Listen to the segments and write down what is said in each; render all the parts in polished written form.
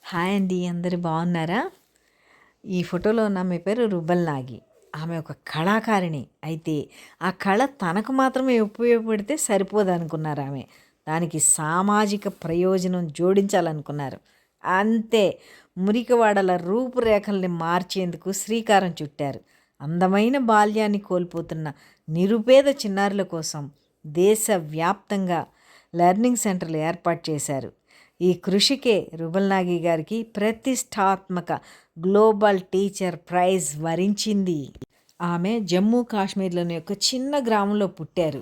Hi అండి, అందరు బాగున్నారా? ఈ ఫోటోలో ఉన్న ఆమె పేరు రుబల్ నాగి. ఆమె ఒక కళాకారిణి. అయితే ఆ కళ తనకు మాత్రమే ఉపయోగపడితే సరిపోదనుకున్నారు ఆమె. దానికి సామాజిక ప్రయోజనం జోడించాలనుకున్నారు. అంతే, మురికివాడల రూపురేఖల్ని మార్చేందుకు శ్రీకారం చుట్టారు. అందమైన బాల్యాన్ని కోల్పోతున్న నిరుపేద చిన్నారుల కోసం దేశవ్యాప్తంగా లెర్నింగ్ సెంటర్లు ఏర్పాటు చేశారు. ఈ కృషికే రుబల్ నాగి గారికి ప్రతిష్టాత్మక గ్లోబల్ టీచర్ ప్రైజ్ వరించింది. ఆమె జమ్మూ కాశ్మీర్లోని ఒక చిన్న గ్రామంలో పుట్టారు.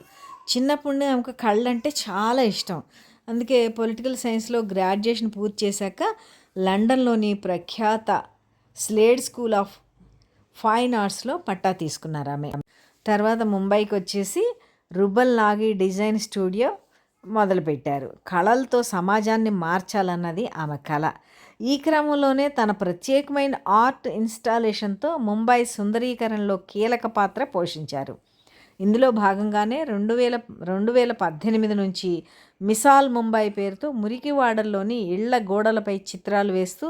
చిన్నప్పుడు ఆమెకు కళ్ళంటే చాలా ఇష్టం. అందుకే పొలిటికల్ సైన్స్లో గ్రాడ్యుయేషన్ పూర్తి చేశాక లండన్లోని ప్రఖ్యాత స్లేడ్ స్కూల్ ఆఫ్ ఫైన్ ఆర్ట్స్లో పట్టా తీసుకున్నారు ఆమె. తర్వాత ముంబైకి వచ్చేసి రుబల్ నాగి డిజైన్ స్టూడియో మొదలుపెట్టారు. కళలతో సమాజాన్ని మార్చాలన్నది ఆమె కళ. ఈ క్రమంలోనే తన ప్రత్యేకమైన ఆర్ట్ ఇన్స్టాలేషన్తో ముంబై సుందరీకరణలో కీలక పాత్ర పోషించారు. ఇందులో భాగంగానే 2018 నుంచి మిసాల్ ముంబై పేరుతో మురికివాడల్లోని ఇళ్ల గోడలపై చిత్రాలు వేస్తూ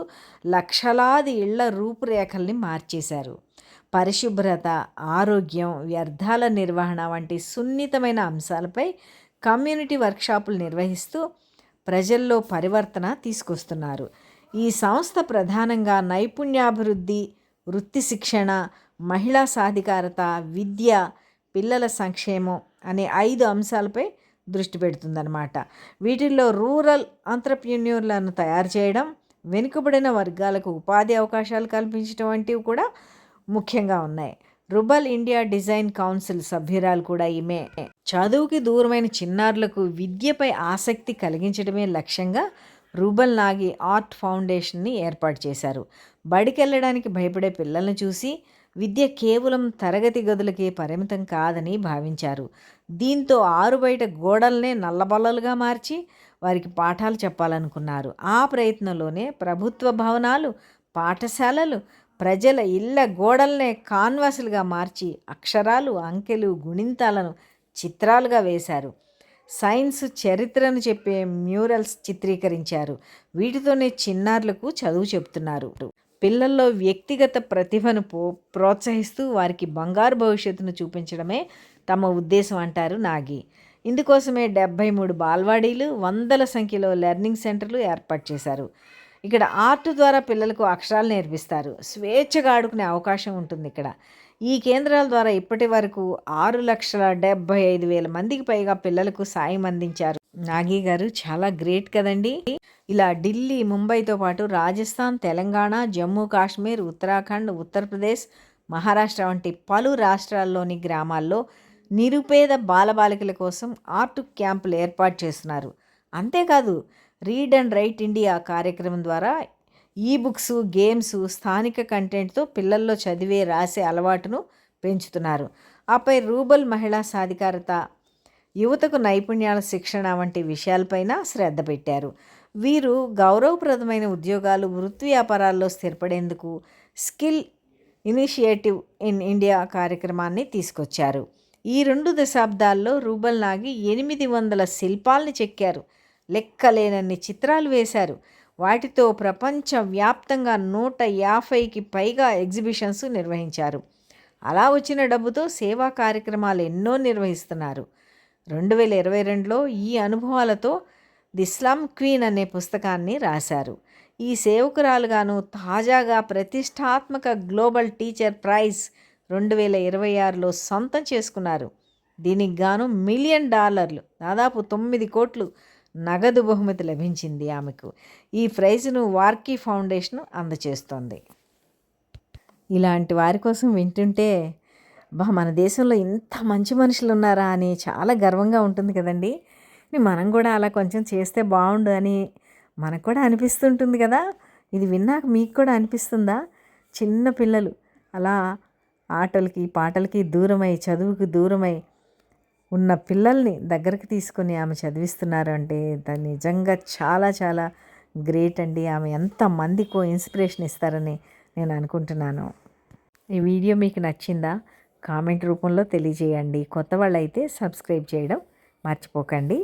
లక్షలాది ఇళ్ల రూపురేఖల్ని మార్చేశారు. పరిశుభ్రత, ఆరోగ్యం, వ్యర్థాల నిర్వహణ వంటి సున్నితమైన అంశాలపై కమ్యూనిటీ వర్క్షాపులు నిర్వహిస్తూ ప్రజల్లో పరివర్తన తీసుకొస్తున్నారు. ఈ సంస్థ ప్రధానంగా నైపుణ్యాభివృద్ధి, వృత్తి శిక్షణ, మహిళా సాధికారత, విద్య, పిల్లల సంక్షేమం అనే 5 అంశాలపై దృష్టి పెడుతుందన్నమాట. వీటిల్లో రూరల్ ఆంత్రప్రెన్యూర్లను తయారు చేయడం, వెనుకబడిన వర్గాలకు ఉపాధి అవకాశాలు కల్పించడం వంటివి కూడా ముఖ్యంగా ఉన్నాయి. రుబల్ ఇండియా డిజైన్ కౌన్సిల్ సభ్యురాలు కూడా ఈమె. చదువుకి దూరమైన చిన్నారులకు విద్యపై ఆసక్తి కలిగించడమే లక్ష్యంగా రుబల్ నాగి ఆర్ట్ ఫౌండేషన్ని ఏర్పాటు చేశారు. బడికెళ్ళడానికి భయపడే పిల్లలను చూసి విద్య కేవలం తరగతి గదులకే పరిమితం కాదని భావించారు. దీంతో ఆరుబయట గోడల్నే నల్లబల్లలుగా మార్చి వారికి పాఠాలు చెప్పాలనుకున్నారు. ఆ ప్రయత్నంలోనే ప్రభుత్వ భవనాలు, పాఠశాలలు, ప్రజల ఇళ్ల గోడల్నే కాన్వాసులుగా మార్చి అక్షరాలు, అంకెలు, గుణింతాలను చిత్రాలుగా వేశారు. సైన్స్, చరిత్రను చెప్పే మ్యూరల్స్ చిత్రీకరించారు. వీటితోనే చిన్నారులకు చదువు చెప్తున్నారు. పిల్లల్లో వ్యక్తిగత ప్రతిభను ప్రోత్సహిస్తూ వారికి బంగారు భవిష్యత్తును చూపించడమే తమ ఉద్దేశం అంటారు నాగి. ఇందుకోసమే 73 బాల్వాడీలు, వందల సంఖ్యలో లెర్నింగ్ సెంటర్లు ఏర్పాటు చేశారు. ఇక్కడ ఆర్ట్ ద్వారా పిల్లలకు అక్షరాలు నేర్పిస్తారు. స్వేచ్ఛగా ఆడుకునే అవకాశం ఉంటుంది ఇక్కడ. ఈ కేంద్రాల ద్వారా ఇప్పటి వరకు 6,75,000 మందికి పైగా పిల్లలకు సాయం అందించారు. నాగి గారు చాలా గ్రేట్ కదండి. ఇలా ఢిల్లీ, ముంబైతో పాటు రాజస్థాన్, తెలంగాణ, జమ్మూ కాశ్మీర్, ఉత్తరాఖండ్, ఉత్తరప్రదేశ్, మహారాష్ట్ర వంటి పలు రాష్ట్రాల్లోని గ్రామాల్లో నిరుపేద బాలబాలికల కోసం ఆర్ట్ క్యాంపులు ఏర్పాటు చేస్తున్నారు. అంతేకాదు, రీడ్ అండ్ రైట్ ఇండియా కార్యక్రమం ద్వారా ఈబుక్స్, గేమ్స్, స్థానిక కంటెంట్తో పిల్లల్లో చదివే, రాసే అలవాటును పెంచుతున్నారు. ఆపై రూరల్ మహిళా సాధికారత, యువతకు నైపుణ్యాల శిక్షణ వంటి విషయాలపైన శ్రద్ధ పెట్టారు. వీరు గౌరవప్రదమైన ఉద్యోగాలు, వృత్తి వ్యాపారాల్లో స్థిరపడేందుకు స్కిల్ ఇనిషియేటివ్ ఇన్ ఇండియా కార్యక్రమాన్ని తీసుకొచ్చారు. ఈ 2 దశాబ్దాల్లో రుబల్ నాగి 800 శిల్పాల్ని చెక్కారు. లెక్కలేనన్ని చిత్రాలు వేశారు. వాటితో ప్రపంచవ్యాప్తంగా 150కి పైగా ఎగ్జిబిషన్స్ నిర్వహించారు. అలా వచ్చిన డబ్బుతో సేవా కార్యక్రమాలు ఎన్నో నిర్వహిస్తున్నారు. 2022లో ఈ అనుభవాలతో ది స్లమ్ క్వీన్ అనే పుస్తకాన్ని రాశారు. ఈ సేవకురాలుగాను తాజాగా ప్రతిష్టాత్మక గ్లోబల్ టీచర్ ప్రైజ్ 2026లో సొంతం చేసుకున్నారు. దీనికి గాను $1 మిలియన్, దాదాపు 9 కోట్లు నగదు బహుమతి లభించింది ఆమెకు. ఈ ప్రైజ్ను వార్కీ ఫౌండేషన్ అందజేస్తోంది. ఇలాంటి వారి కోసం వింటుంటే మన దేశంలో ఇంత మంచి మనుషులు ఉన్నారా అని చాలా గర్వంగా ఉంటుంది కదండి. మనం కూడా అలా కొంచెం చేస్తే బాగుండు అని మనకు కూడా అనిపిస్తుంటుంది కదా. ఇది విన్నాక మీకు కూడా అనిపిస్తుందా? చిన్న పిల్లలు అలా ఆటలకి, పాటలకి దూరమై, చదువుకి దూరమై ఉన్న పిల్లల్ని దగ్గరికి తీసుకొని ఆమె చదివిస్తున్నారు అంటే దాన్ని నిజంగా చాలా చాలా గ్రేట్ అండి. ఆమె ఎంతమందికో ఇన్స్పిరేషన్ ఇస్తారని నేను అనుకుంటున్నాను. ఈ వీడియో మీకు నచ్చిందా? కామెంట్ రూపంలో తెలియజేయండి. కొత్త వాళ్ళైతే సబ్స్క్రైబ్ చేయడం మర్చిపోకండి.